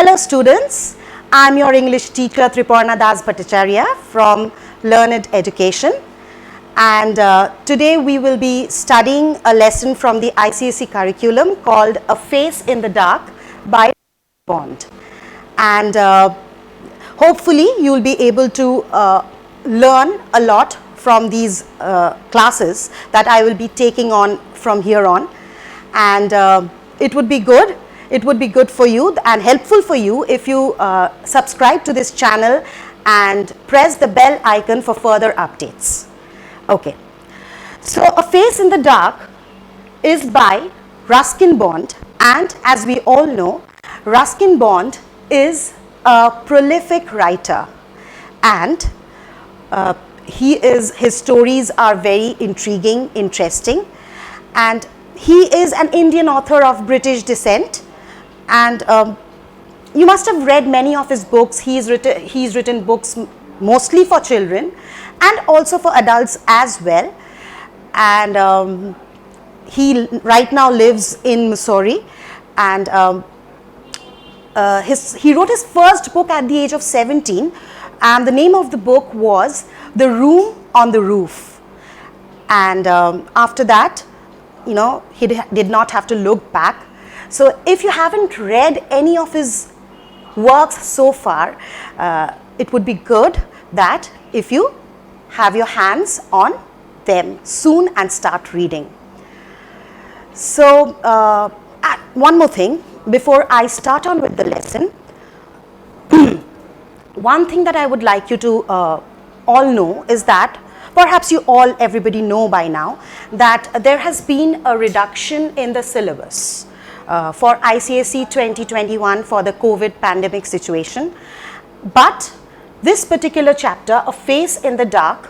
Hello students, I am your English teacher Triparna Das B from Learned Education, and today we will be studying a lesson from the ICSE curriculum called A Face in the Dark by Bond, and hopefully you will be able to learn a lot from these classes that I will be taking on from here on, and it would be good. It would be good for you and helpful for you if you subscribe to this channel and press the bell icon for further updates. Okay, so A Face in the Dark is by Ruskin Bond, and as we all know, Ruskin Bond is a prolific writer, and his stories are very intriguing, interesting, and he is an Indian author of British descent. And you must have read many of his books. He's written books mostly for children and also for adults as well. And he right now lives in Missouri, and he wrote his first book at the age of 17, and the name of the book was The Room on the Roof. And after that, you know, he did not have to look back. So if you haven't read any of his works so far, it would be good that if you have your hands on them soon and start reading. So one more thing before I start on with the lesson. One thing that I would like you to all know is that perhaps everybody know by now that there has been a reduction in the syllabus for ICSE 2021 for the COVID pandemic situation. But this particular chapter, A Face in the Dark,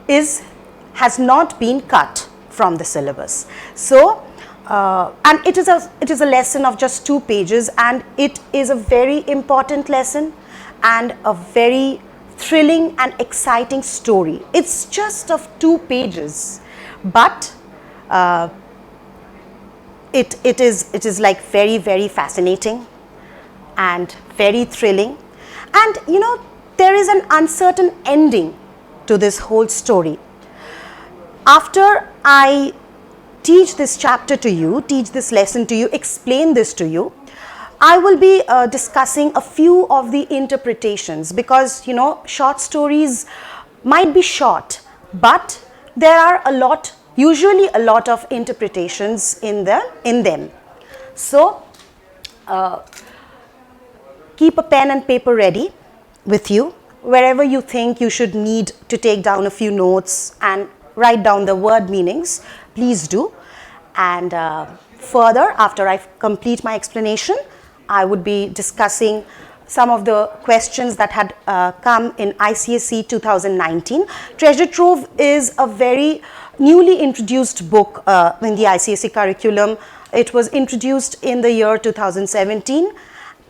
has not been cut from the syllabus. So, and it is a lesson of just 2 pages, and it is a very important lesson and a very thrilling and exciting story. It's just of 2 pages, but it is like very, very fascinating and very thrilling. And you know, there is an uncertain ending to this whole story. After I teach this chapter to you, teach this lesson to you, explain this to you, I will be discussing a few of the interpretations, because you know, short stories might be short, but there are usually a lot of interpretations in them. So keep a pen and paper ready with you wherever you think you should need to take down a few notes and write down the word meanings. Please do. And further, after I complete my explanation, I would be discussing some of the questions that had come in ICSE 2019. Treasure Trove is a very newly introduced book in the ICSE curriculum. It was introduced in the year 2017,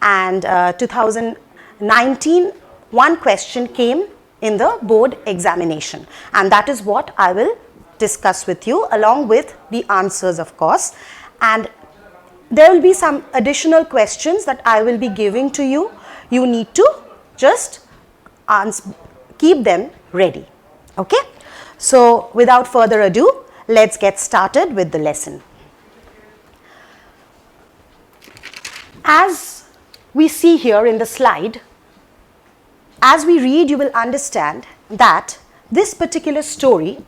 and 2019 one question came in the board examination, and that is what I will discuss with you along with the answers, of course. And there will be some additional questions that I will be giving to you. You need to just keep them ready. Okay? So without further ado, let's get started with the lesson. As we see here in the slide, as we read, you will understand that this particular story,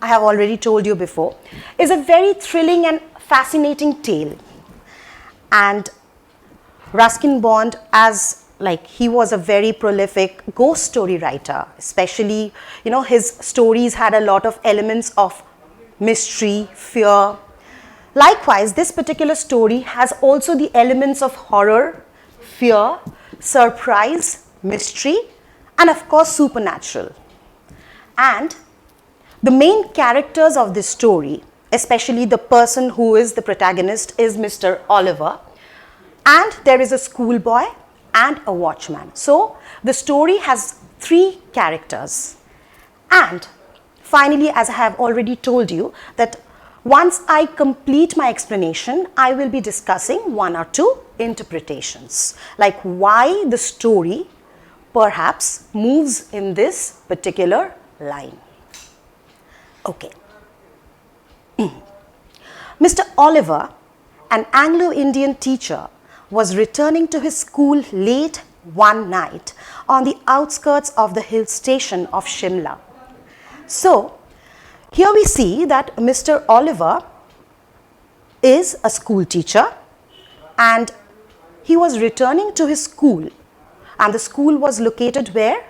I have already told you before, is a very thrilling and fascinating tale. And Ruskin Bond, he was a very prolific ghost story writer, especially, you know, his stories had a lot of elements of mystery, fear. Likewise, this particular story has also the elements of horror, fear, surprise, mystery, and of course supernatural. And the main characters of this story, especially the person who is the protagonist, is Mr. Oliver, and there is a schoolboy and a watchman. So the story has 3 characters. And finally, as I have already told you, that Once I complete my explanation, I will be discussing one or two interpretations, like why the story perhaps moves in this particular line. Okay. Mr. Oliver, an Anglo-Indian teacher, was returning to his school late one night on the outskirts of the hill station of Shimla. So, here we see that Mr. Oliver is a school teacher and he was returning to his school, and the school was located where?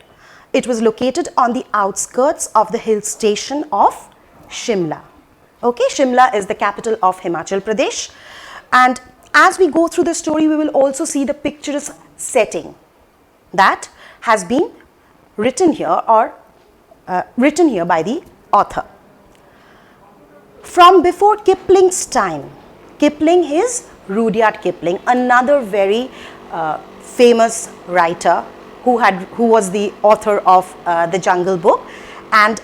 It was located on the outskirts of the hill station of Shimla. Okay, Shimla is the capital of Himachal Pradesh, and as we go through the story, we will also see the picturesque setting that has been written here or written here by the author. From before Kipling's time, Kipling is Rudyard Kipling, another very famous writer who was the author of the Jungle Book, and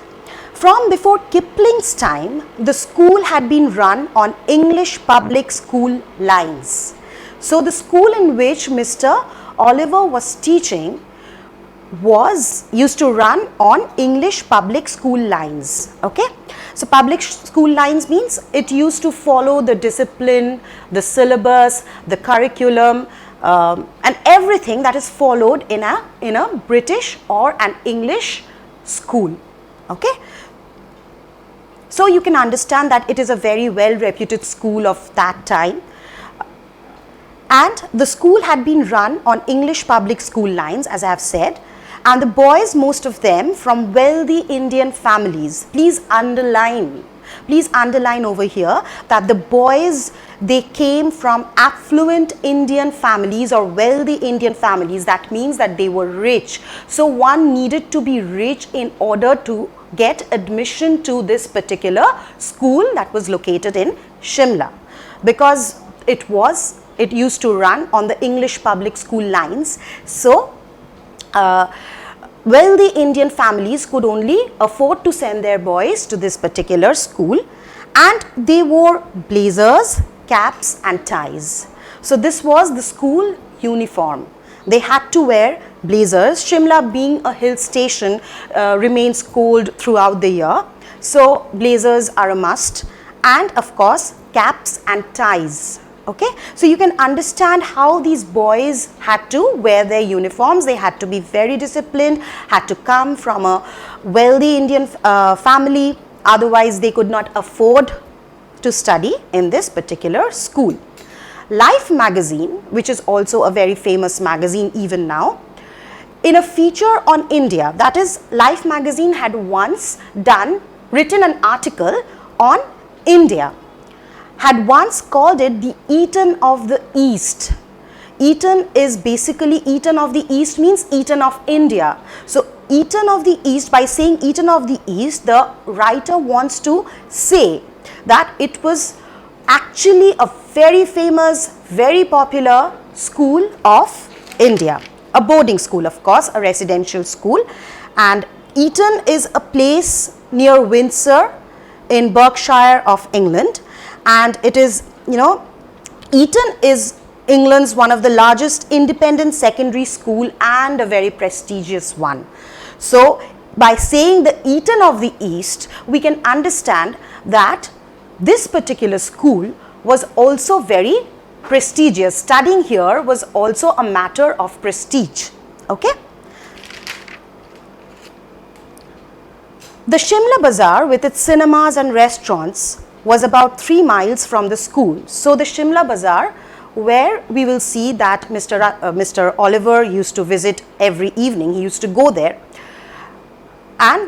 from before Kipling's time, the school had been run on English public school lines. So the school in which Mr. Oliver was teaching used to run on English public school lines. Okay, so public school lines means it used to follow the discipline, the syllabus, the curriculum, and everything that is followed in a British or an English school. Okay, so you can understand that it is a very well reputed school of that time, and the school had been run on English public school lines, as I have said, and the boys, most of them from wealthy Indian families. Please underline over here that the boys, they came from affluent Indian families or wealthy Indian families. That means that they were rich. So one needed to be rich in order to get admission to this particular school that was located in Shimla, because it used to run on the English public school lines. So wealthy Indian families could only afford to send their boys to this particular school, and they wore blazers, caps and ties. So this was the school uniform. They had to wear blazers. Shimla being a hill station remains cold throughout the year. So blazers are a must, and of course caps and ties. Okay, so you can understand how these boys had to wear their uniforms. They had to be very disciplined, had to come from a wealthy Indian family, otherwise they could not afford to study in this particular school. Life magazine, which is also a very famous magazine even now, in a feature on India, that is, Life magazine had once written an article on India, had once called it the Eden of the East. Eden is basically, Eden of the East means Eden of India. So Eden of the East, by saying Eden of the East, the writer wants to say that it was actually a very famous, very popular school of India. A boarding school, of course, a residential school. And Eton is a place near Windsor in Berkshire of England. And it is, Eton is England's one of the largest independent secondary school and a very prestigious one. So by saying the Eton of the East, we can understand that this particular school was also very prestigious. Studying here was also a matter of prestige. Okay. The Shimla Bazaar, with its cinemas and restaurants, was about 3 miles from the school. So the Shimla Bazaar, where we will see that Mr. Oliver used to visit every evening, he used to go there.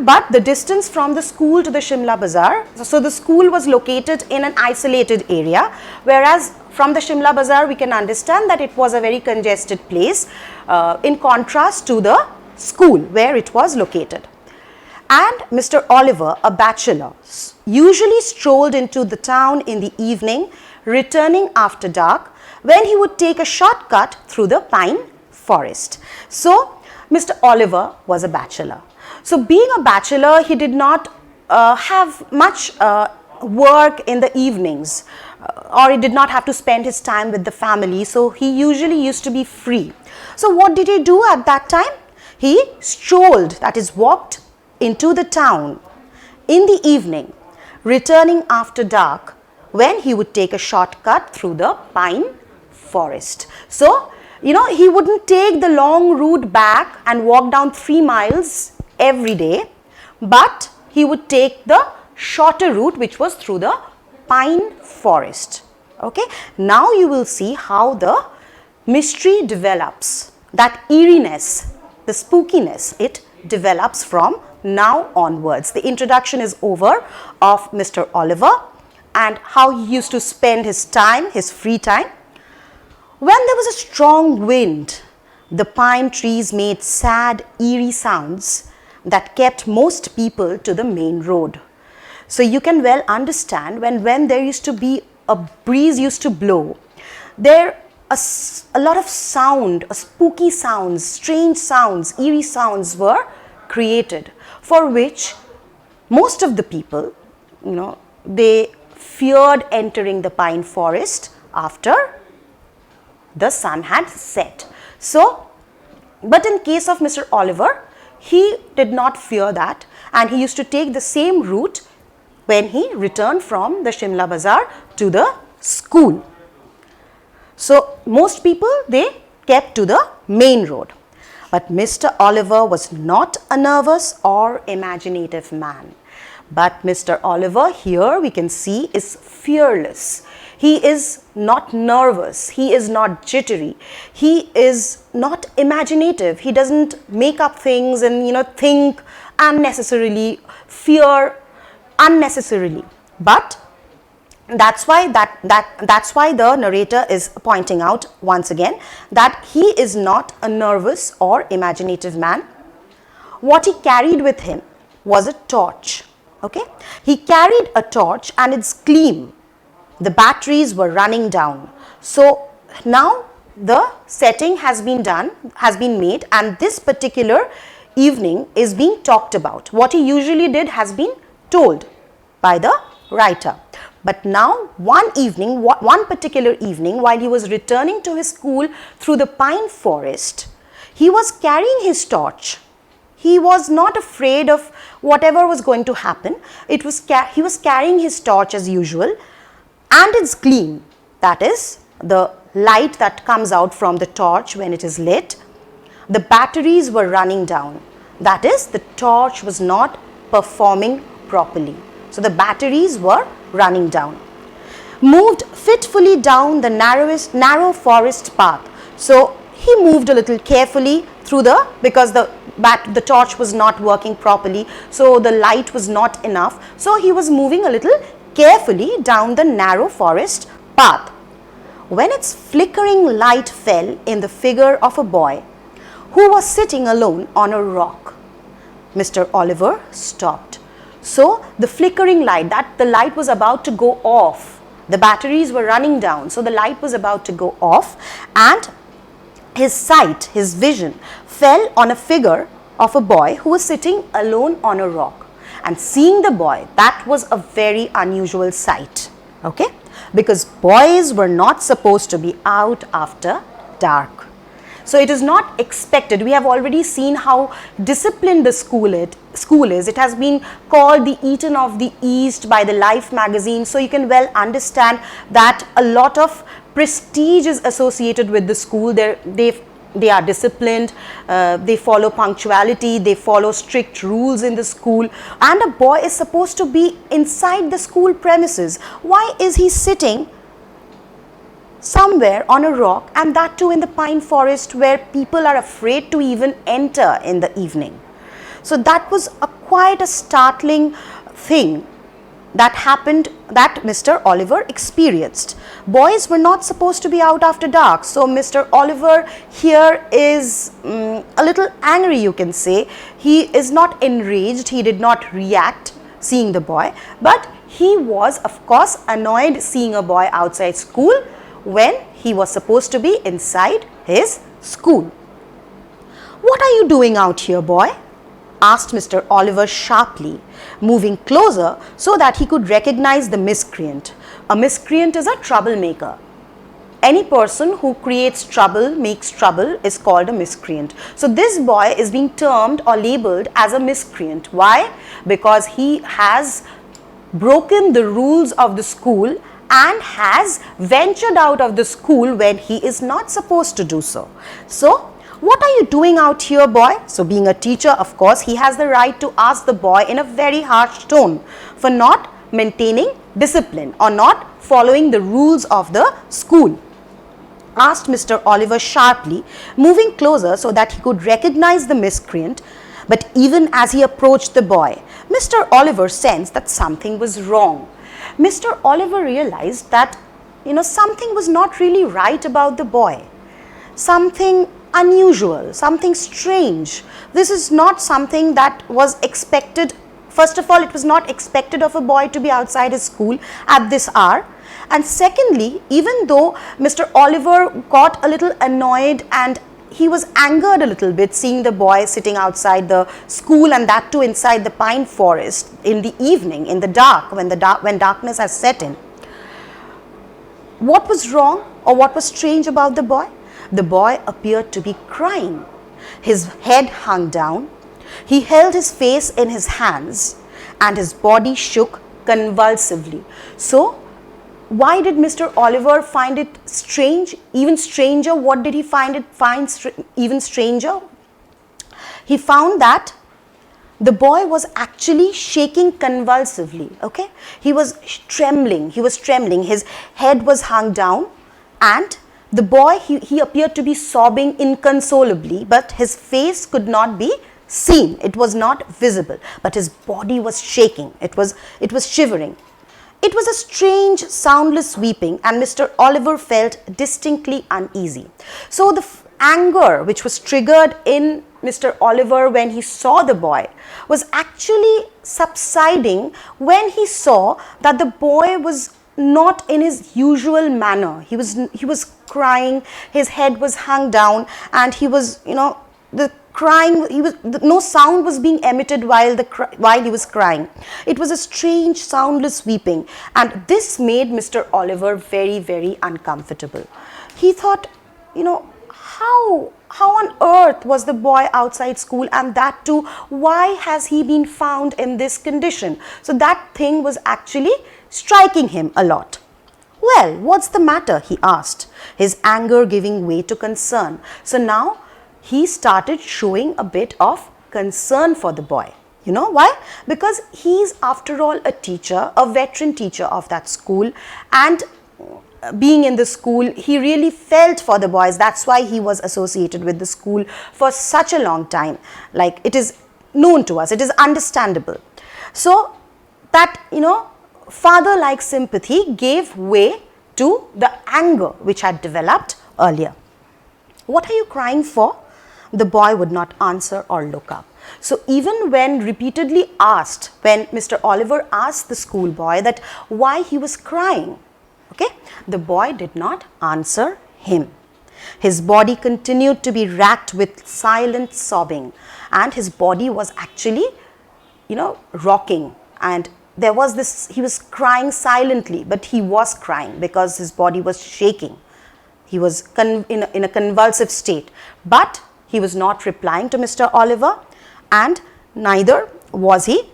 But the distance from the school to the Shimla Bazaar, so the school was located in an isolated area, whereas from the Shimla Bazaar we can understand that it was a very congested place in contrast to the school where it was located. And Mr. Oliver, a bachelor, usually strolled into the town in the evening, returning after dark, when he would take a shortcut through the pine forest. So Mr. Oliver was a bachelor. So being a bachelor, he did not have much work in the evenings, or he did not have to spend his time with the family, so he usually used to be free. So what did he do at that time? He strolled, that is walked into the town in the evening, returning after dark, when he would take a shortcut through the pine forest. So, he wouldn't take the long route back and walk down 3 miles every day, but he would take the shorter route, which was through the pine forest. Okay, now you will see how the mystery develops, that eeriness, the spookiness, it develops from now onwards. The introduction is over of Mr. Oliver and how he used to spend his time, his free time. When there was a strong wind, the pine trees made sad, eerie sounds that kept most people to the main road. So you can well understand when there used to be a breeze used to blow, there a lot of sound, spooky sounds, strange sounds, eerie sounds were created, for which most of the people, they feared entering the pine forest after the sun had set. So, but in case of Mr. Oliver, he did not fear that, and he used to take the same route when he returned from the Shimla Bazaar to the school. So, most people, they kept to the main road. But Mr. Oliver was not a nervous or imaginative man. But Mr. Oliver, here we can see, is fearless. He is not nervous. He is not jittery. He is not imaginative. He doesn't make up things and, think unnecessarily, fear unnecessarily. But that's why the narrator is pointing out once again that he is not a nervous or imaginative man. What he carried with him was a torch. Okay, he carried a torch and its gleam, the batteries were running down. So now the setting has been made, and this particular evening is being talked about. What he usually did has been told by the writer. But now one particular evening, while he was returning to his school through the pine forest, he was carrying his torch. He was not afraid of whatever was going to happen. He was carrying his torch as usual, and its gleam, that is the light that comes out from the torch when it is lit, the batteries were running down. That is, the torch was not performing properly. So the batteries were running down. Moved fitfully down the narrow forest path. So he moved a little carefully through because the torch was not working properly, so the light was not enough. So he was moving a little carefully down the narrow forest path, when its flickering light fell in the figure of a boy who was sitting alone on a rock. Mr. Oliver stopped. So the flickering light, the light was about to go off. The batteries were running down, so the light was about to go off, and his sight, his vision, fell on a figure of a boy who was sitting alone on a rock. And seeing the boy, that was a very unusual sight, okay? Because boys were not supposed to be out after dark. So it is not expected. We have already seen how disciplined the school is. It has been called the Eden of the East by the Life magazine. So you can well understand that a lot of prestige is associated with the school. They are disciplined, they follow punctuality, they follow strict rules in the school, and a boy is supposed to be inside the school premises. Why is he sitting somewhere on a rock, and that too in the pine forest where people are afraid to even enter in the evening? So that was quite a startling thing that happened, that Mr. Oliver experienced. Boys were not supposed to be out after dark. So Mr. Oliver here is a little angry, you can say. He is not enraged, he did not react seeing the boy, but he was of course annoyed seeing a boy outside school when he was supposed to be inside his school. "What are you doing out here, boy?" asked Mr. Oliver sharply, moving closer so that he could recognize the miscreant. A miscreant is a troublemaker. Any person who creates trouble, makes trouble, is called a miscreant. So this boy is being termed or labeled as a miscreant. Why? Because he has broken the rules of the school and has ventured out of the school when he is not supposed to do so. So, what are you doing out here, boy? So, being a teacher, of course, he has the right to ask the boy in a very harsh tone for not maintaining discipline or not following the rules of the school. Asked Mr. Oliver sharply, moving closer so that he could recognize the miscreant. But even as he approached the boy, Mr. Oliver sensed that something was wrong. Mr. Oliver realized that, something was not really right about the boy. Something unusual, something strange. This is not something that was expected. First of all, it was not expected of a boy to be outside his school at this hour. And secondly, even though Mr. Oliver got a little annoyed and he was angered a little bit seeing the boy sitting outside the school, and that too inside the pine forest in the evening, in the dark, when darkness has set in. What was wrong or what was strange about the boy? The boy appeared to be crying. His head hung down. He held his face in his hands and his body shook convulsively. So, why did Mr. Oliver find it strange? Even stranger, what did he find even stranger? He found that the boy was actually shaking convulsively, okay? He was trembling, his head was hung down, and the boy, he appeared to be sobbing inconsolably, but his face could not be seen, it was not visible, but his body was shaking, it was shivering. It was a strange, soundless weeping, and Mr. Oliver felt distinctly uneasy. So the anger which was triggered in Mr. Oliver when he saw the boy was actually subsiding when he saw that the boy was not in his usual manner. He was crying, his head was hung down, and he was, the crying, no sound was being emitted while he was crying. It was a strange, soundless weeping, and this made Mr. Oliver very, very uncomfortable. He thought, how on earth was the boy outside school, and that too, why has he been found in this condition? So that thing was actually striking him a lot. Well, what's the matter? He asked, his anger giving way to concern. So now he started showing a bit of concern for the boy. You know why? Because he's after all a teacher, a veteran teacher of that school, and being in the school, he really felt for the boys. That's why he was associated with the school for such a long time. Like, it is known to us, it is understandable. So that, father-like sympathy gave way to the anger which had developed earlier. What are you crying for? The boy would not answer or look up. So even when repeatedly asked, when Mr. Oliver asked the schoolboy that why he was crying, okay, the boy did not answer him. His body continued to be racked with silent sobbing, and his body was actually, rocking, and there was this, he was crying silently, but he was crying because his body was shaking. He was in a convulsive state, but he was not replying to Mr. Oliver, and neither was he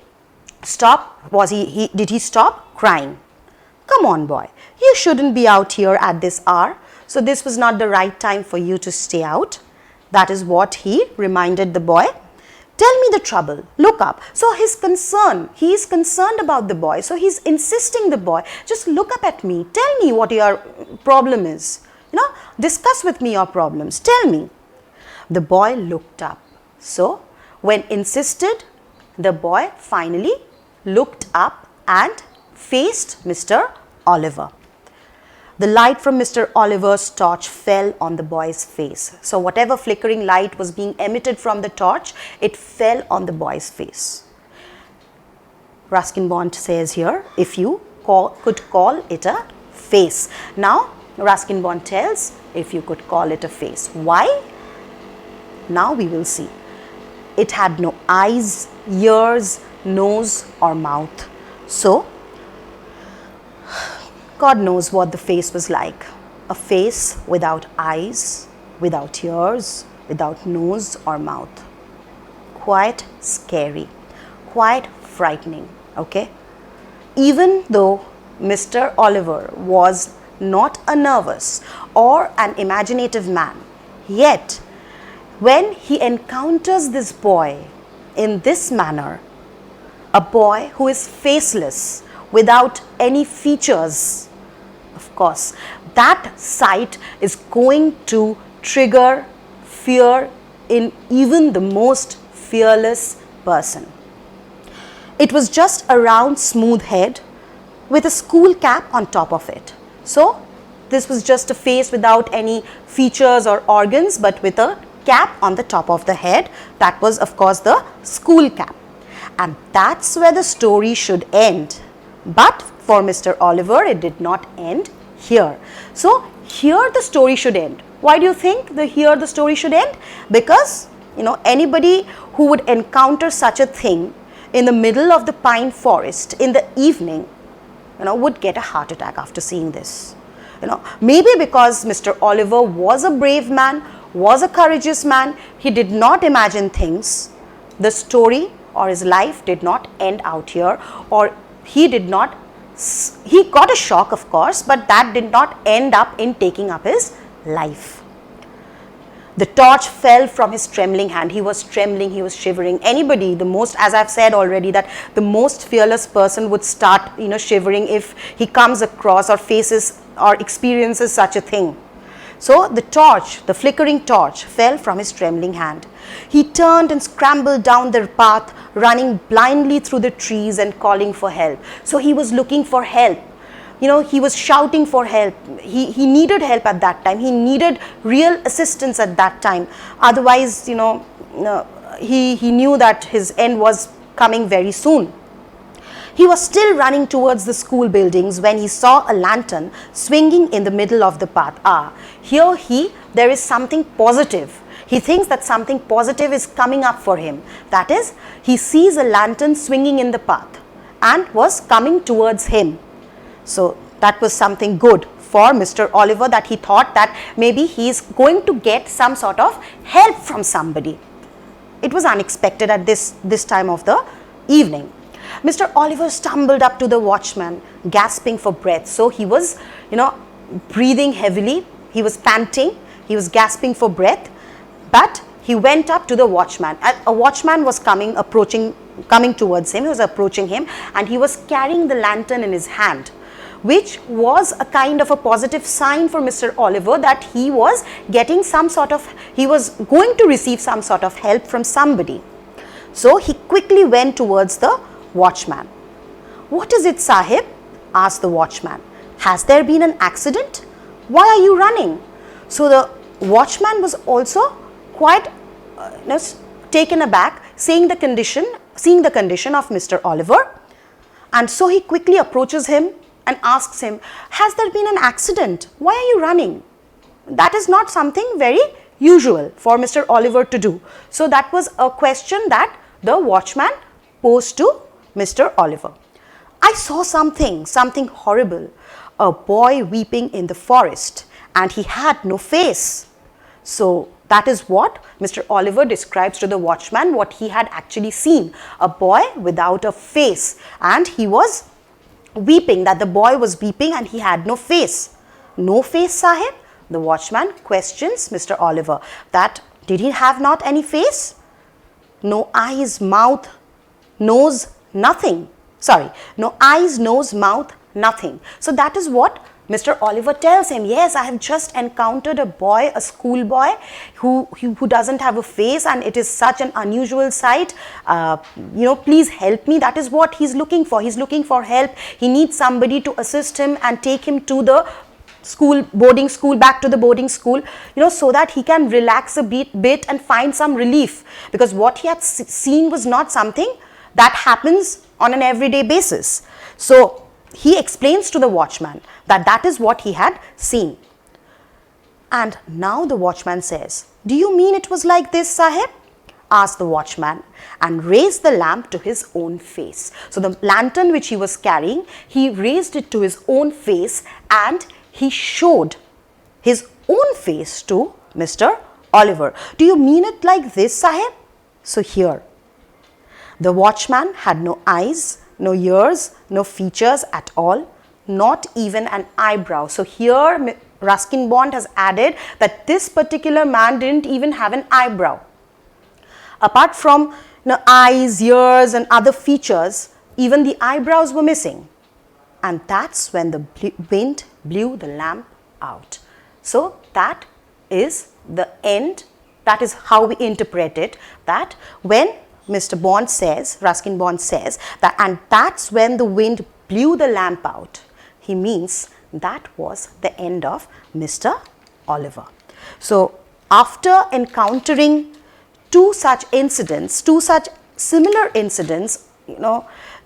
did he stop crying. Come on, boy, you shouldn't be out here at this hour. So this was not the right time for you to stay out. That is what he reminded the boy. Tell me the trouble, look up. So his concern, he is concerned about the boy. So he's insisting the boy, just look up at me. Tell me what your problem is. Discuss with me your problems. Tell me. The boy looked up. So when insisted, the boy finally looked up and faced Mr. Oliver. The light from Mr. Oliver's torch fell on the boy's face. So whatever flickering light was being emitted from the torch, it fell on the boy's face. Ruskin Bond says here, if you could call it a face. Now, Ruskin Bond tells, if you could call it a face. Why? Now we will see. it had no eyes, ears, nose or mouth. So, God knows what the face was like. A face without eyes, without ears, without nose or mouth. Quite scary, quite frightening, okay? Even though Mr. Oliver was not a nervous or an imaginative man, yet when he encounters this boy in this manner, a boy who is faceless, without any features, of course, that sight is going to trigger fear in even the most fearless person. It was just a round, smooth head with a school cap on top of it. So, this was just a face without any features or organs, but with a cap on the top of the head. That was, of course, the school cap. And that's where the story should end. But for Mr. Oliver, it did not end here. So, here the story should end. Why do you think here the story should end? Because, anybody who would encounter such a thing in the middle of the pine forest in the evening, would get a heart attack after seeing this. Maybe because Mr. Oliver was a brave man, was a courageous man, he did not imagine things. The story or his life did not end out here, or he got a shock, of course, but that did not end up in taking up his life. The torch fell from his trembling hand. He was trembling, he was shivering. Anybody, as I've said already, that the most fearless person would start, shivering if he comes across or faces or experiences such a thing. So the flickering torch fell from his trembling hand. He turned and scrambled down the path, running blindly through the trees and calling for help. So he was looking for help. He was shouting for help. He needed help at that time. He needed real assistance at that time. Otherwise, he knew that his end was coming very soon. He was still running towards the school buildings when he saw a lantern swinging in the middle of the path. There is something positive. He thinks that something positive is coming up for him. That is, he sees a lantern swinging in the path and was coming towards him. So that was something good for Mr. Oliver, that he thought that maybe he is going to get some sort of help from somebody. It was unexpected at this time of the evening. Mr. Oliver stumbled up to the watchman, gasping for breath. So he was, breathing heavily. He was panting. He was gasping for breath. But he went up to the watchman. A watchman was coming towards him. He was approaching him, and he was carrying the lantern in his hand, which was a kind of a positive sign for Mr. Oliver that he was going to receive some sort of help from somebody. So he quickly went towards the watchman. "What is it, Sahib?" asked the watchman. "Has there been an accident? Why are you running?" So the watchman was also quite taken aback, seeing the condition of Mr. Oliver, and so he quickly approaches him and asks him, "Has there been an accident? Why are you running?" That is not something very usual for Mr. Oliver to do. So that was a question that the watchman posed to Mr. Oliver. "I saw something horrible, a boy weeping in the forest, and he had no face." So that is what Mr. Oliver describes to the watchman, what he had actually seen, a boy without a face, and he was weeping, that the boy was weeping and he had no face. "No face, Sahib?" The watchman questions Mr. Oliver, that did he have not any face? "No eyes, mouth, nose, nothing. No eyes, nose, mouth, nothing." So that is what Mr. Oliver tells him. "Yes, I have just encountered a boy, a schoolboy who doesn't have a face, and it is such an unusual sight. Please help me." That is what he's looking for. He's looking for help. He needs somebody to assist him and take him to the back to the boarding school, so that he can relax a bit and find some relief, because what he had seen was not something that happens on an everyday basis. So he explains to the watchman that is what he had seen. And now the watchman says, "Do you mean it was like this, Sahib? asked the watchman, and raised the lamp to his own face. So the lantern which he was carrying, he raised it to his own face and he showed his own face to Mr. Oliver. Do you mean it like this, Sahib? So here, the watchman had no eyes, no ears, no features at all, not even an eyebrow. So here Ruskin Bond has added that this particular man didn't even have an eyebrow. Apart from eyes, ears and other features, even the eyebrows were missing. And that's when the wind blew the lamp out. So that is the end. That is how we interpret it, that when Mr. Bond says, Ruskin Bond says that, and that's when the wind blew the lamp out, he means that was the end of Mr. Oliver. So after encountering two such incidents, two such similar incidents,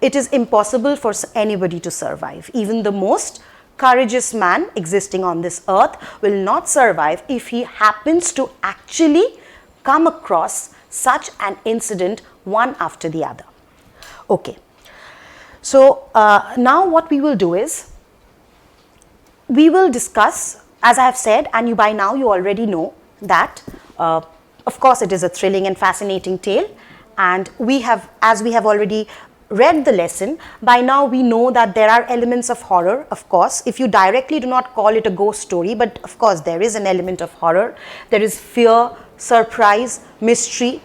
it is impossible for anybody to survive. Even the most courageous man existing on this earth will not survive if he happens to actually come across such an incident one after the other. Okay. So now what we will do is, we will discuss, as I have said, and by now you already know that of course it is a thrilling and fascinating tale, and as we have already read the lesson, by now we know that there are elements of horror, of course. If you directly do not call it a ghost story, but of course there is an element of horror. There is fear, surprise, mystery.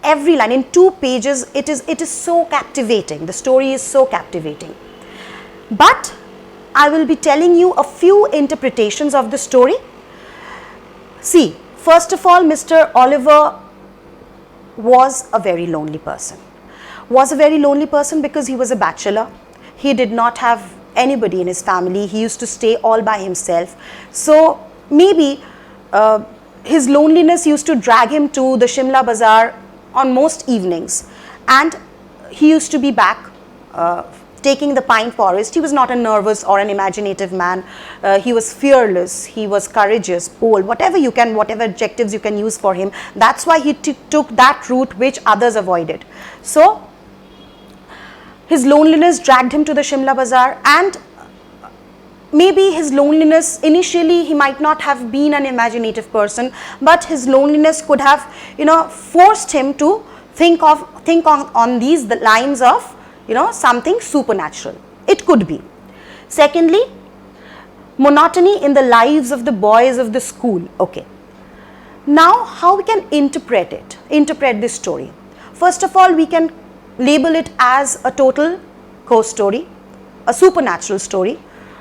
Every line in 2 pages, it is so captivating. The story is so captivating. But I will be telling you a few interpretations of the story. See, first of all, Mr. Oliver was a very lonely person. Was a very lonely person because he was a bachelor. He did not have anybody in his family. He used to stay all by himself. So maybe his loneliness used to drag him to the Shimla Bazaar on most evenings, and he used to be back taking the pine forest. He was not a nervous or an imaginative man. He was fearless, he was courageous, bold, whatever adjectives you can use for him. That's why he took that route which others avoided. So his loneliness dragged him to the Shimla Bazaar, and maybe his loneliness, initially he might not have been an imaginative person, but his loneliness could have forced him to think on these lines of something supernatural. It could be. Secondly, monotony in the lives of the boys of the school. Okay. Now how we can interpret this story? First of all, we can label it as a total ghost story, a supernatural story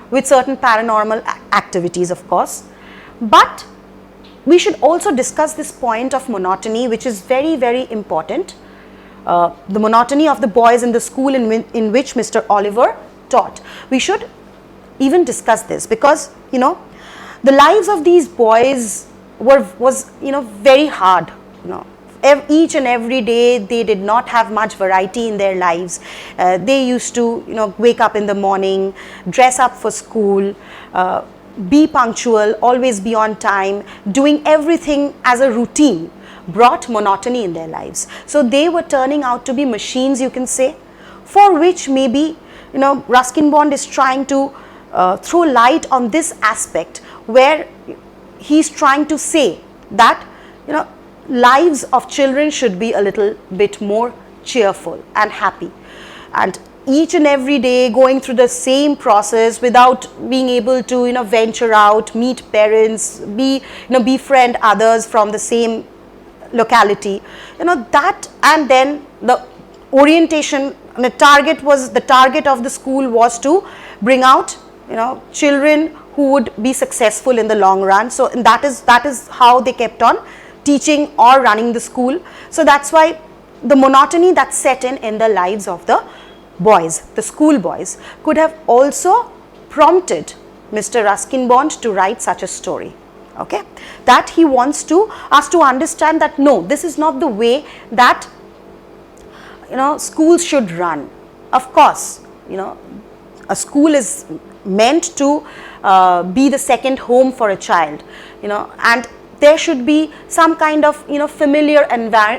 with certain paranormal activities, of course. But we should also discuss this point of monotony, which is very, very important. The monotony of the boys in the school in which Mr. Oliver taught. We should even discuss this because, the lives of these boys was very hard. Each and every day they did not have much variety in their lives. They used to wake up in the morning, dress up for school, be punctual, always be on time, doing everything as a routine brought monotony in their lives. So they were turning out to be machines, you can say, for which maybe Ruskin Bond is trying to throw light on this aspect, where he's trying to say that lives of children should be a little bit more cheerful and happy, and each and every day going through the same process without being able to venture out, meet parents, befriend others from the same locality, that, and then the orientation, the target of the school was to bring out children who would be successful in the long run. So that is how they kept on teaching or running the school. So that's why the monotony that set in the lives of the boys, the school boys, could have also prompted Mr. Ruskin Bond to write such a story. Okay, that he wants us to understand that no, this is not the way that schools should run. Of course, a school is meant to be the second home for a child, and there should be some kind of familiar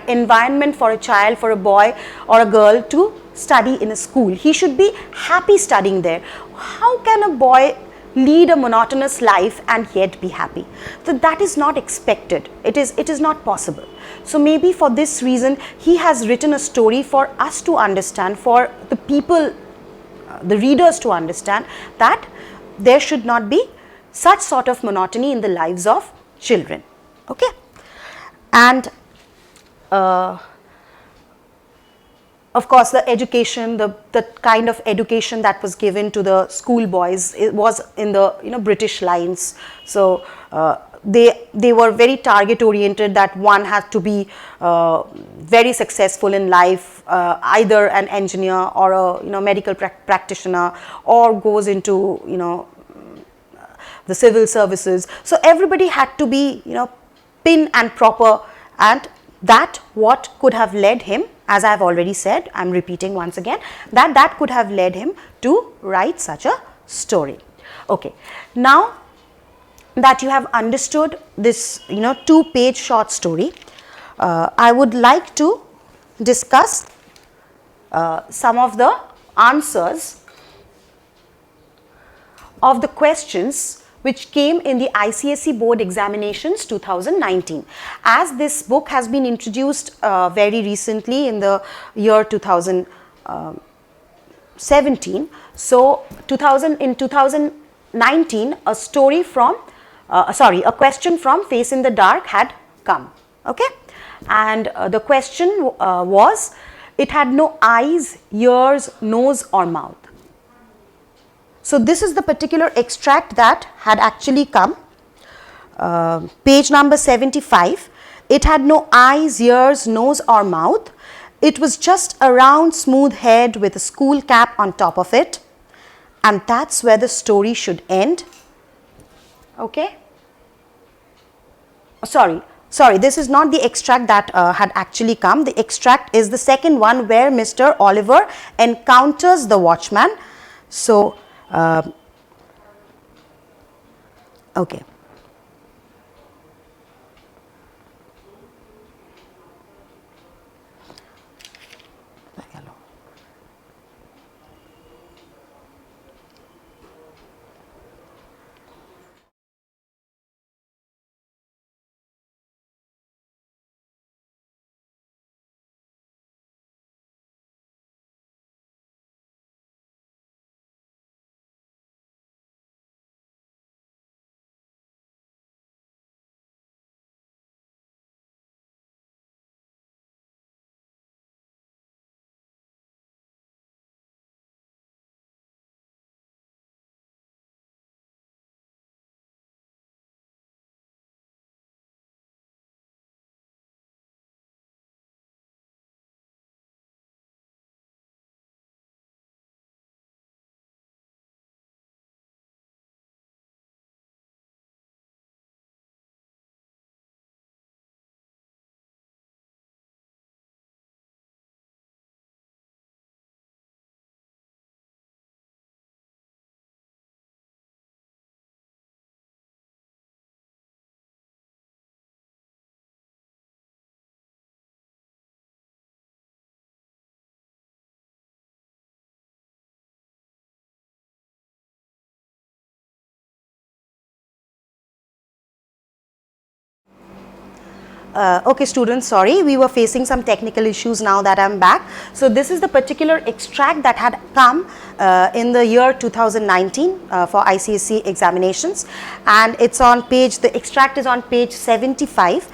environment for a child, for a boy or a girl to study in a school. He should be happy studying there. How can a boy lead a monotonous life and yet be happy? So that is not expected. It is not possible. So maybe for this reason he has written a story for us to understand, for the people, the readers to understand that there should not be such sort of monotony in the lives of children. Okay, and of course the education, the kind of education that was given to the school boys, it was in the British lines. So they were very target oriented, that one had to be very successful in life, either an engineer or a medical practitioner, or goes into the civil services. So everybody had to be pin and proper, and that what could have led him, as I have already said, I am repeating once again, that could have led him to write such a story. Okay, now that you have understood this 2-page short story, I would like to discuss some of the answers of the questions which came in the ICSE board examinations 2019. As this book has been introduced very recently in the year 2017, so in 2019 a story from a question from Face in the Dark had come. Okay, and the question was, it had no eyes, ears, nose or mouth. So this is the particular extract that had actually come, page number 75. It had no eyes, ears, nose or mouth. It was just a round smooth head with a school cap on top of it, and that's where the story should end. Okay, sorry, this is not the extract that had actually come. The extract is the second one, where Mr. Oliver encounters the watchman. So okay. Okay students, sorry, we were facing some technical issues. Now that I am back. So this is the particular extract that had come in the year 2019 for ICSE examinations, and it's on page, the extract is on page 75,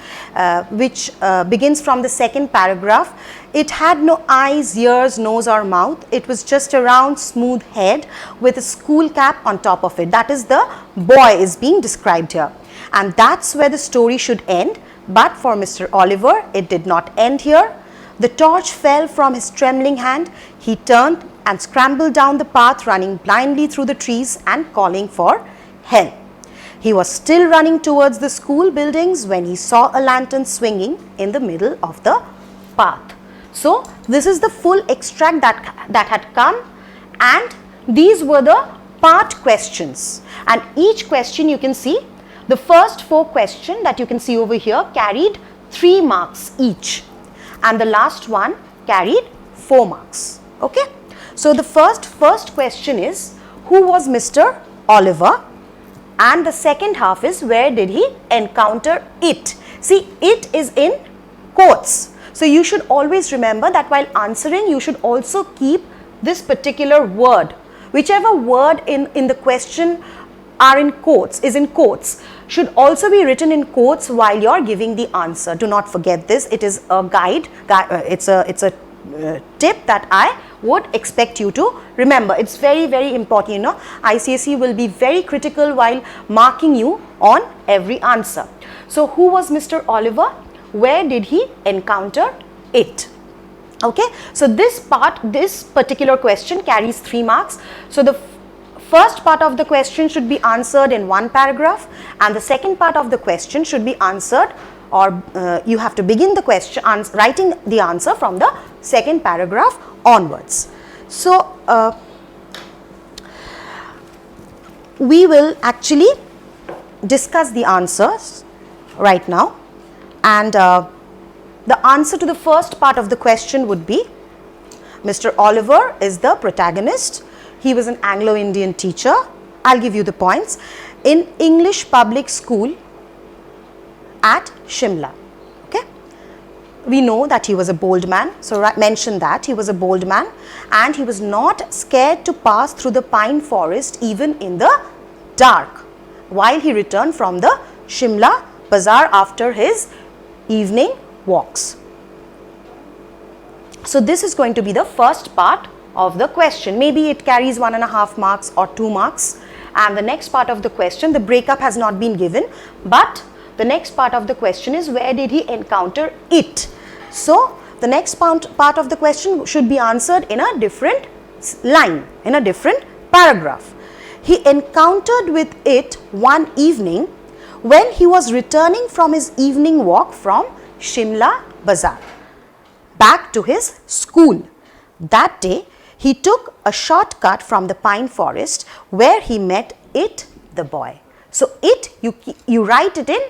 which begins from the second paragraph. It had no eyes, ears, nose or mouth. It was just a round smooth head with a school cap on top of it. That is, the boy is being described here, and that's where the story should end. But for Mr. Oliver, it did not end here. The torch fell from his trembling hand. He turned and scrambled down the path, running blindly through the trees and calling for help. He was still running towards the school buildings when he saw a lantern swinging in the middle of the path. So this is the full extract that had come, and these were the part questions, and each question you can see The first 4 questions that you can see over here carried 3 marks each, and the last one carried 4 marks. Okay. So the first question is, who was Mr. Oliver? And the second half is, where did he encounter it? See, it is in quotes. So you should always remember that while answering, you should also keep this particular word. Whichever word in the question is in quotes, should also be written in quotes while you are giving the answer. Do not forget this. It is a guide. It's a tip that I would expect you to remember. It's very, very important. You know, ICSE will be very critical while marking you on every answer. So, who was Mr. Oliver? Where did he encounter it? Okay. So, this particular question carries 3 marks. So, the first part of the question should be answered in 1 paragraph, and the second part of the question should be answered, or you have to begin the question writing the answer from the second paragraph onwards. So, we will actually discuss the answers right now, and the answer to the first part of the question would be, Mr. Oliver is the protagonist. He was an Anglo-Indian teacher. I'll give you the points. In English public school at Shimla. Okay. We know that he was a bold man. So mention that he was a bold man, and he was not scared to pass through the pine forest even in the dark while he returned from the Shimla Bazaar after his evening walks. So this is going to be the first part of the question. Maybe it carries 1.5 marks or 2 marks, and the next part of the question, the breakup has not been given, but the next part of the question is, where did he encounter it? So the next part of the question should be answered in a different line, in a different paragraph. He encountered with it one evening when he was returning from his evening walk from Shimla Bazaar back to his school. That day, he took a shortcut from the pine forest where he met it, the boy. So, it, you write it in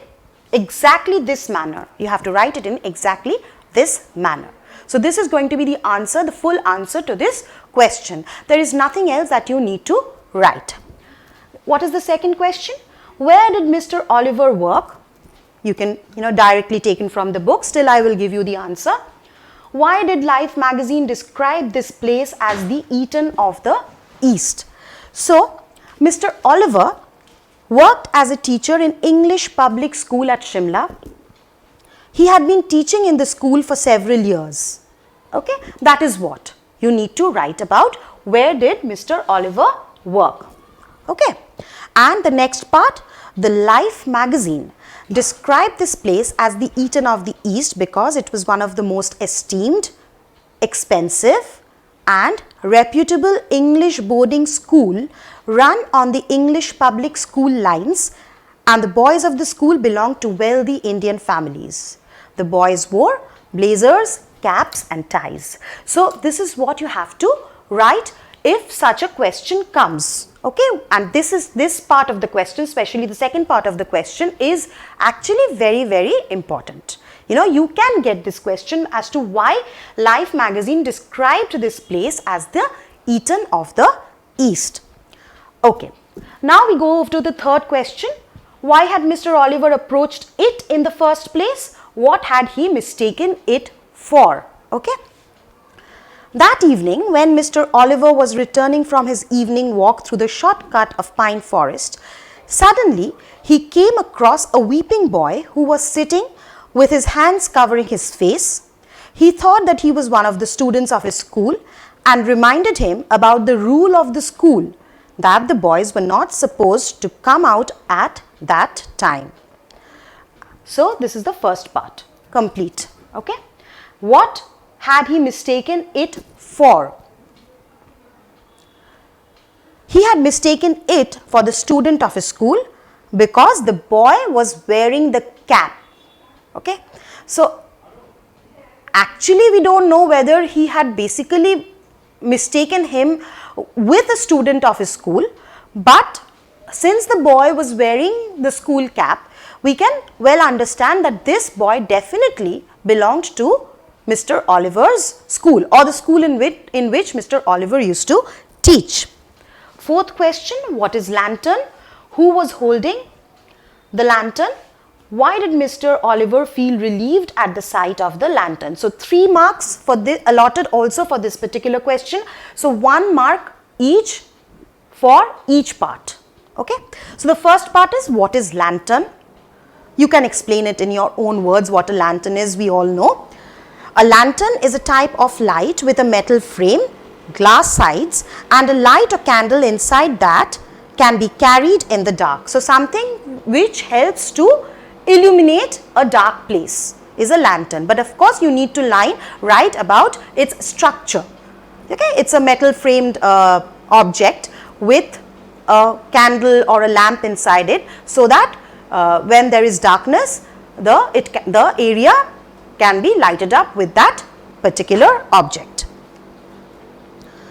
exactly this manner. You have to write it in exactly this manner. So, this is going to be the answer, the full answer to this question. There is nothing else that you need to write. What is the second question? Where did Mr. Oliver work? You can, directly taken from the book. Still, I will give you the answer. Why did Life magazine describe this place as the Eden of the East? So, Mr. Oliver worked as a teacher in English public school at Shimla. He had been teaching in the school for several years. Okay, that is what you need to write about. Where did Mr. Oliver work? Okay, and the next part, the Life magazine described this place as the Eden of the East because it was one of the most esteemed, expensive and reputable English boarding school run on the English public school lines, and the boys of the school belonged to wealthy Indian families. The boys wore blazers, caps and ties. So this is what you have to write if such a question comes. Okay, and this part of the question, especially the second part of the question, is actually very, very important. You can get this question as to why Life magazine described this place as the Eden of the East. Okay, now we go to the third question. Why had Mr. Oliver approached it in the first place? What had he mistaken it for? Okay. That evening, when Mr. Oliver was returning from his evening walk through the shortcut of pine forest, suddenly he came across a weeping boy who was sitting with his hands covering his face. He thought that he was one of the students of his school and reminded him about the rule of the school, that the boys were not supposed to come out at that time. So, this is the first part, complete. Okay. What had he mistaken it for? He had mistaken it for the student of his school because the boy was wearing the cap. Okay. So, actually we don't know whether he had basically mistaken him with a student of his school, but since the boy was wearing the school cap, we can well understand that this boy definitely belonged to Mr. Oliver's school, or the school in which Mr. Oliver used to teach. Fourth question, what is lantern? Who was holding the lantern? Why did Mr. Oliver feel relieved at the sight of the lantern? So 3 marks for this allotted also for this particular question. So 1 mark each for each part. Okay. So the first part is, what is lantern? You can explain it in your own words what a lantern is, we all know. A lantern is a type of light with a metal frame, glass sides, and a light or candle inside that can be carried in the dark. So something which helps to illuminate a dark place is a lantern. But of course you need to write about its structure. Okay, it's a metal framed object with a candle or a lamp inside it, so that when there is darkness, the area can be lighted up with that particular object.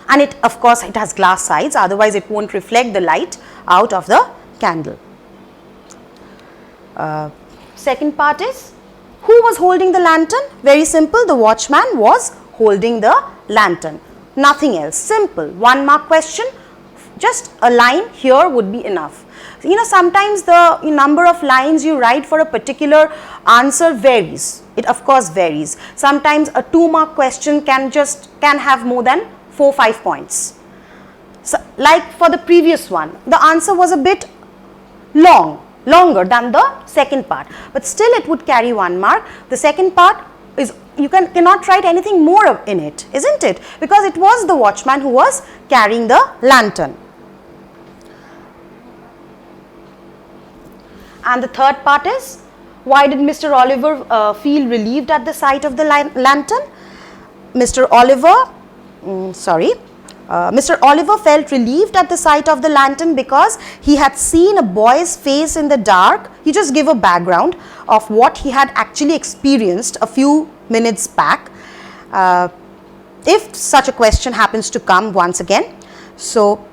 And it, of course, it has glass sides, otherwise it won't reflect the light out of the candle. Second part is, who was holding the lantern? Very simple, the watchman was holding the lantern. Nothing else, simple. 1 mark question, just a line here would be enough. You know, sometimes the number of lines you write for a particular answer varies. It of course varies. Sometimes a 2 mark question can have more than 4-5 points. So, like for the previous one, the answer was a bit longer than the second part, but still it would carry 1 mark. The second part is, you cannot write anything more in it, isn't it? Because it was the watchman who was carrying the lantern. And the third part is, why did Mr. Oliver feel relieved at the sight of the lantern? Mr. Oliver felt relieved at the sight of the lantern because he had seen a boy's face in the dark. He just gave a background of what he had actually experienced a few minutes back, if such a question happens to come once again. So,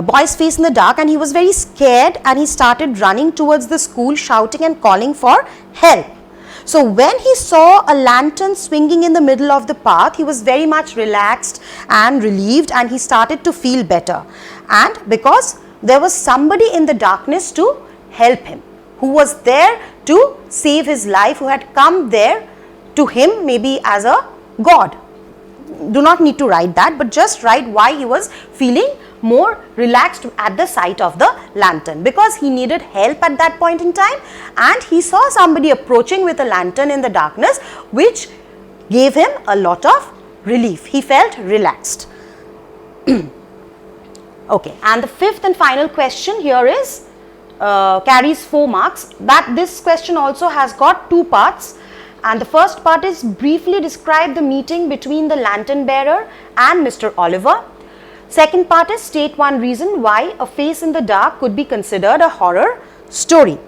boy's face in the dark, and he was very scared, and he started running towards the school, shouting and calling for help. So when he saw a lantern swinging in the middle of the path, he was very much relaxed and relieved, and he started to feel better. And because there was somebody in the darkness to help him, who was there to save his life, who had come there to him maybe as a god. Do not need to write that, but just write why he was feeling more relaxed at the sight of the lantern, because he needed help at that point in time, and he saw somebody approaching with a lantern in the darkness, which gave him a lot of relief. He felt relaxed. Okay, and the fifth and final question here is carries 4 marks. This question also has got 2 parts, and the first part is, briefly describe the meeting between the lantern bearer and Mr. Oliver. Second part is, state one reason why a face in the dark could be considered a horror story.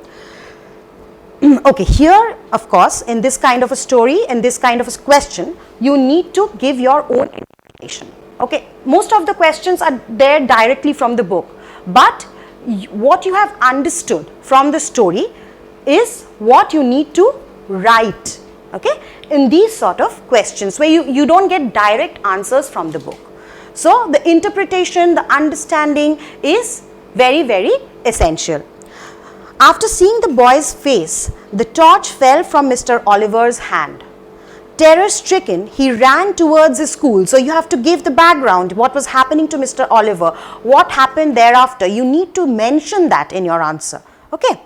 Okay, here of course in this kind of a story, in this kind of a question, you need to give your own interpretation. Okay, most of the questions are there directly from the book, but what you have understood from the story is what you need to write, okay, in these sort of questions where you don't get direct answers from the book. So the interpretation, the understanding is very, very essential. After seeing the boy's face, the torch fell from Mr. Oliver's hand. Terror stricken, he ran towards his school. So you have to give the background, what was happening to Mr. Oliver, what happened thereafter. You need to mention that in your answer. Okay.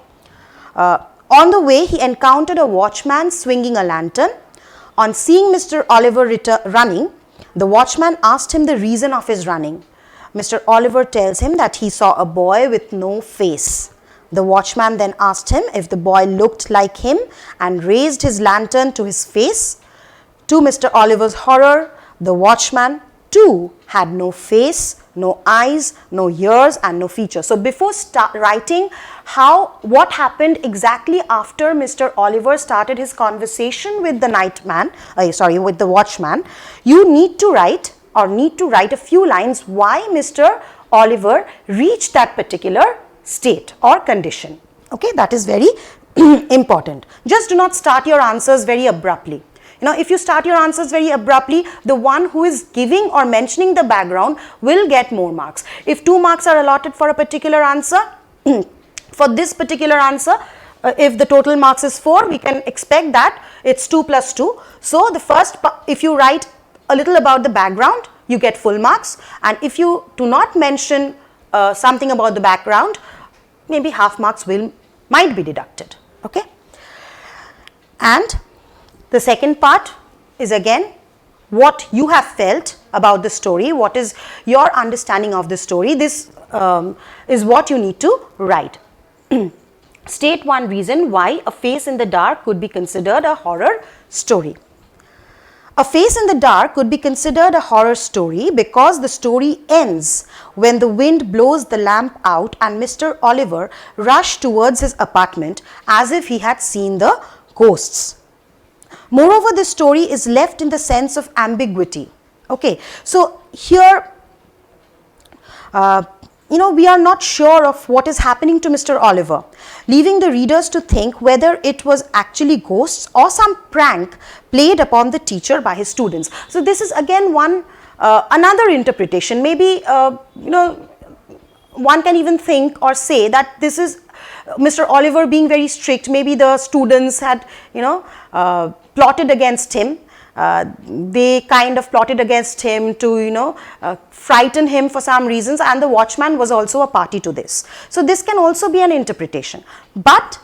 On the way, he encountered a watchman swinging a lantern. On seeing Mr. Oliver running, the watchman asked him the reason of his running. Mr. Oliver tells him that he saw a boy with no face. The watchman then asked him if the boy looked like him and raised his lantern to his face. To Mr. Oliver's horror, the watchman too had no face, no eyes, no ears and no features. So before writing what happened exactly after Mr. Oliver started his conversation with the with the watchman, you need to write a few lines why Mr. Oliver reached that particular state or condition. Okay, that is very important. Just do not start your answers very abruptly. If you start your answers very abruptly, the one who is giving or mentioning the background will get more marks. If 2 marks are allotted for a particular answer, for this particular answer, if the total marks is 4, we can expect that it's 2 plus 2. So the first, if you write a little about the background, you get full marks, and if you do not mention something about the background, maybe half marks might be deducted. Okay, and the second part is again what you have felt about the story, what is your understanding of the story. This is what you need to write. State one reason why A Face in the Dark could be considered a horror story. A Face in the Dark could be considered a horror story because the story ends when the wind blows the lamp out and Mr. Oliver rushed towards his apartment as if he had seen the ghosts. Moreover, the story is left in the sense of ambiguity. Okay, so here, we are not sure of what is happening to Mr. Oliver, leaving the readers to think whether it was actually ghosts or some prank played upon the teacher by his students. So this is again another interpretation. Maybe, one can even think or say that this is Mr. Oliver being very strict. Maybe the students had, plotted against him. They kind of plotted against him to, frighten him for some reasons, and the watchman was also a party to this. So this can also be an interpretation. But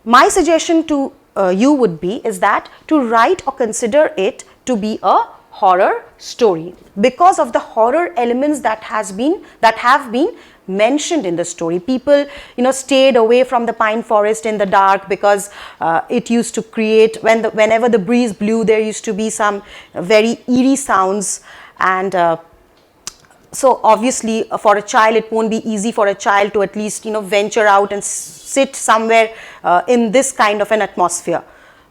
my suggestion to you would be is that to write or consider it to be a horror story because of the horror elements that have been mentioned in the story. People, stayed away from the pine forest in the dark because it used to create, whenever the breeze blew, there used to be some very eerie sounds, and so obviously for a child it won't be easy for a child to at least venture out and sit somewhere in this kind of an atmosphere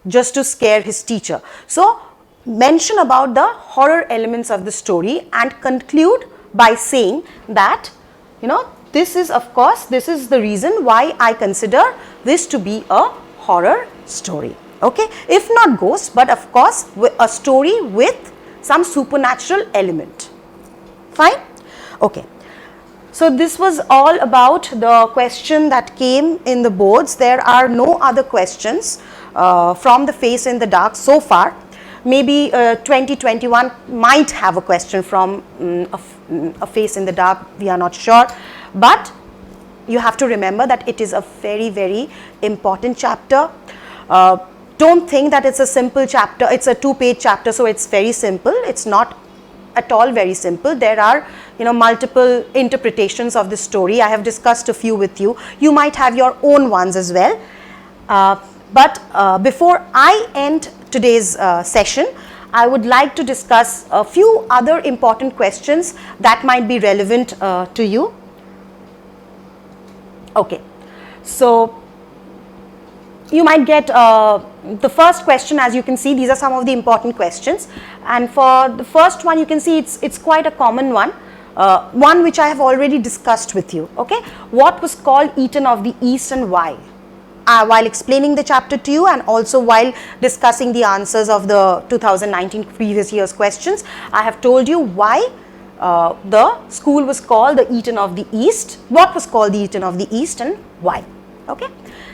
just to scare his teacher. So mention about the horror elements of the story and conclude by saying that this is the reason why I consider this to be a horror story. Okay, if not ghosts, but of course a story with some supernatural element. Fine. Okay, so this was all about the question that came in the boards. There are no other questions from The Face in the Dark so far. Maybe 2021 might have a question from A Face in the Dark, we are not sure, but you have to remember that it is a very, very important chapter. Don't think that it's a simple chapter, it's a 2-page chapter, so it's very simple. It's not at all very simple. There are multiple interpretations of the story. I have discussed a few with you. You might have your own ones as well. But before I end today's session, I would like to discuss a few other important questions that might be relevant to you. Okay, so you might get the first question. As you can see, these are some of the important questions, and for the first one you can see it's quite a common one, one which I have already discussed with you. Okay, what was called Eton of the East and why? While explaining the chapter to you and also while discussing the answers of the 2019 previous year's questions, I have told you why the school was called the Eton of the East, what was called the Eton of the East and why. Okay.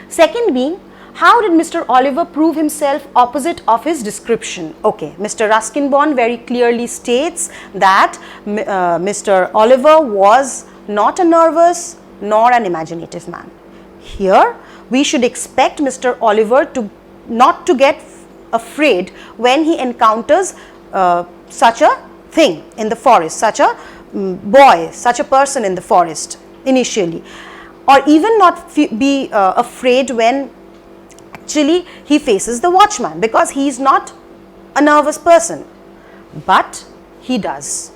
Second being, how did Mr. Oliver prove himself opposite of his description? Okay, Mr. Ruskin-Bond very clearly states that Mr. Oliver was not a nervous nor an imaginative man. Here, we should expect Mr. Oliver not to get afraid when he encounters such a thing in the forest, such a boy, such a person in the forest initially, or even not be afraid when actually he faces the watchman, because he is not a nervous person, but he does.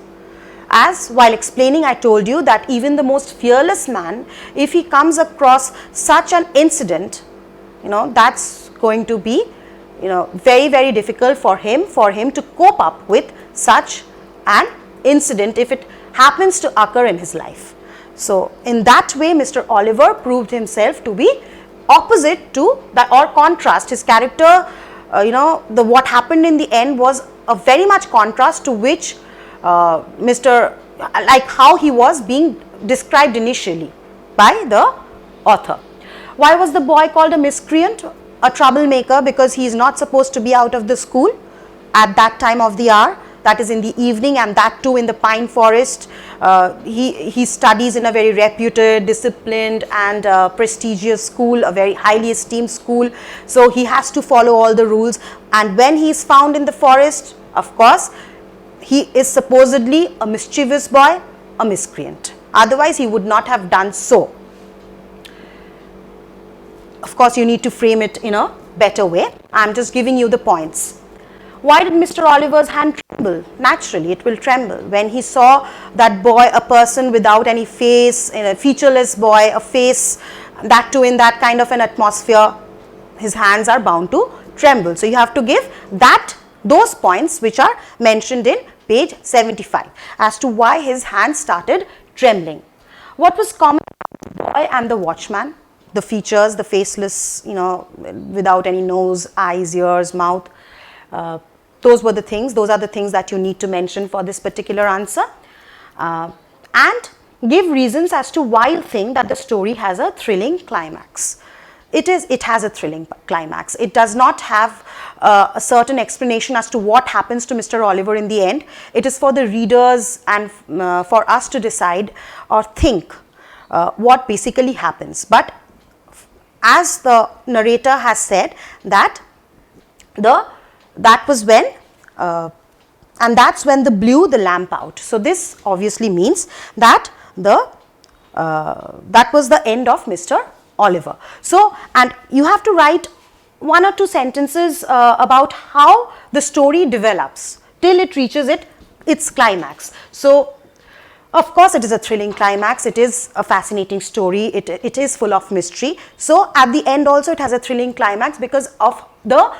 As while explaining, I told you that even the most fearless man, if he comes across such an incident, that's going to be, very, very difficult for him to cope up with such an incident if it happens to occur in his life. So in that way, Mr. Oliver proved himself to be opposite to that, or contrast. His character, what happened in the end was a very much contrast to which like how he was being described initially by the author. Why was the boy called a miscreant, a troublemaker? Because he is not supposed to be out of the school at that time of the hour, that is in the evening, and that too in the pine forest. He studies in a very reputed, disciplined and prestigious school, a very highly esteemed school. So he has to follow all the rules, and when he is found in the forest, of course, he is supposedly a mischievous boy, a miscreant. Otherwise, he would not have done so. Of course, you need to frame it in a better way. I am just giving you the points. Why did Mr. Oliver's hand tremble? Naturally, it will tremble. When he saw that boy, a person without any face, a featureless boy, a face, that too in that kind of an atmosphere, his hands are bound to tremble. So you have to give those points which are mentioned in page 75 as to why his hands started trembling. What was common about the boy and the watchman? The features, the faceless, without any nose, eyes, ears, mouth. Those are the things that you need to mention for this particular answer. And give reasons as to why you think that the story has a thrilling climax. It has a thrilling climax. It does not have a certain explanation as to what happens to Mr. Oliver in the end. It is for the readers and for us to decide or think what basically happens. But as the narrator has said, that was when and that's when they blew the lamp out. So this obviously means that that was the end of Mr. Oliver. So, and you have to write 1 or 2 sentences about how the story develops till it reaches its climax. So of course, it is a thrilling climax. It is a fascinating story. It is full of mystery. So at the end also it has a thrilling climax because of the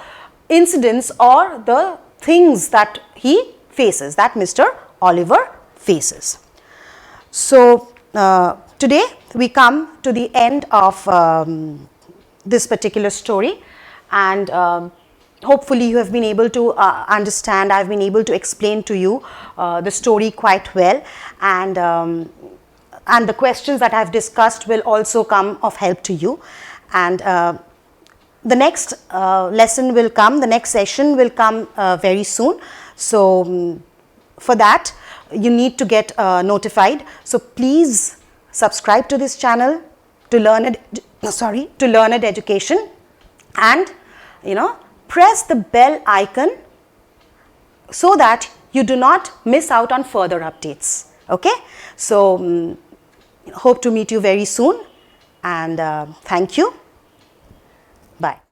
incidents or the things that he faces, that Mr. Oliver faces. So today we come to the end of this particular story, and hopefully you have been able to understand. I have been able to explain to you the story quite well, and the questions that I have discussed will also come of help to you. And the next lesson will come, the next session will come very soon. So for that you need to get notified. So please subscribe to this channel to learned education, and press the bell icon so that you do not miss out on further updates. Okay, so hope to meet you very soon, and thank you. Bye.